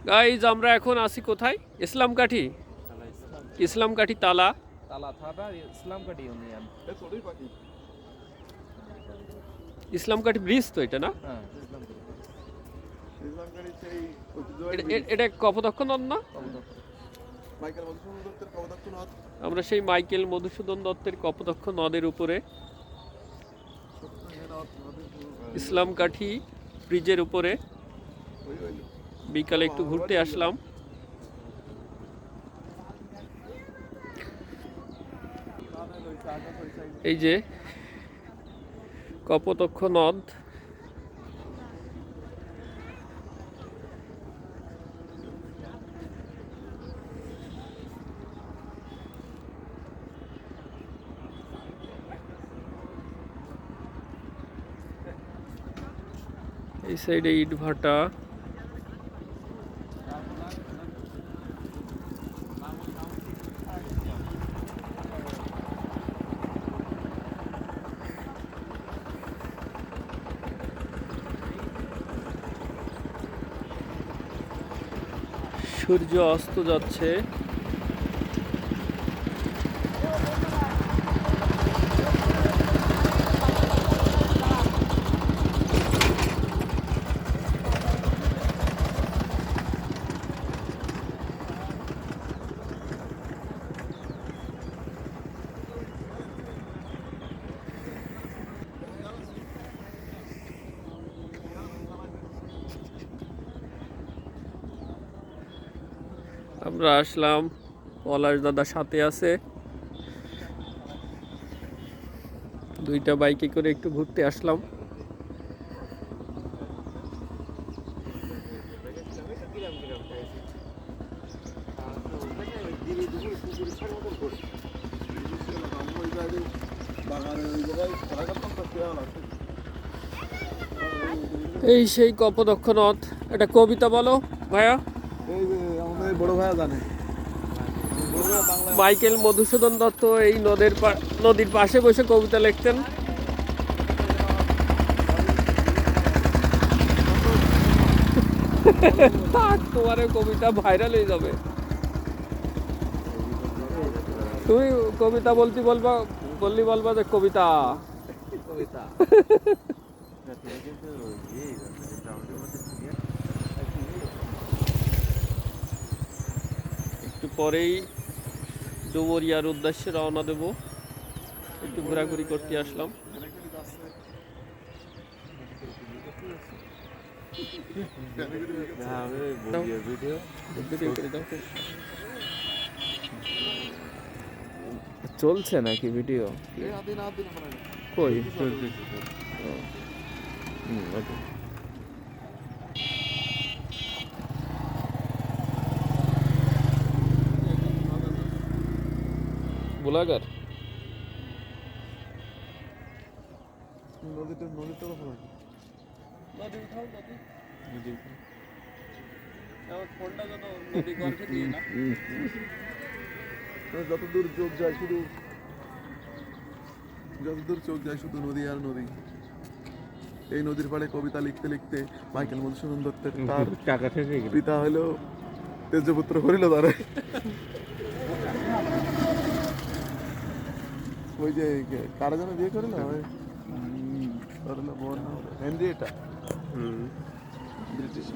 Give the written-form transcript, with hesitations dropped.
Guys আমরা এখন আছি কোথায়? ইসলামকাঠি। ইসলামকাঠি তালা থানা ইসলামকাঠি ইউনিয়ন। ইসলামকাঠি ব্রিজ তো এটা না? হ্যাঁ, এটা কপোতাক্ষ নদ না? আমরা সেই মাইকেল মধুসূদন দত্তের কপোতাক্ষ নদের উপরে ইসলামকাঠি ব্রিজের উপরে বিকালে একটু ঘুরতে আসলাম। এই যে কপোতাক্ষ নদ, এই সাইডে ইটভাটা, সূর্য অস্ত যাচ্ছে। আমরা আসলাম, পলাশ দাদা সাথে আছে, দুইটা বাইকে করে একটু ঘুরতে আসলাম। এই সেই কপোতাক্ষ নদ। এটা কবিতা বলো ভাইয়া। আমাদের বড় ভাইয়া জানে। মাইকেল মধুসূদন দত্ত এই নদীর পাশে বসে কবিতা লিখতেন। তোমার কবিতা ভাইরাল হয়ে যাবে। তুমি কবিতা বলবা যে কবিতা। একটু পরেই ডুমুরিয়ার উদ্দেশ্যে রওনা দেব। একটু ঘোরাঘুরি করতে আসলাম। চলছে নাকি ভিডিও? কই চলছে? গোলাঘাট যতদূর চোখ যায় শুধু নদী আর নদী। এই নদীর পাড়ে কবিতা লিখতে লিখতে মাইকেল মধুসূদন দত্তের তার টাকা থেকে পিতা হইল তেজপুত্র করিল তারে। ওই যে কারা যেন বিয়ে করিল হেনরি, এটা ব্রিটিশ।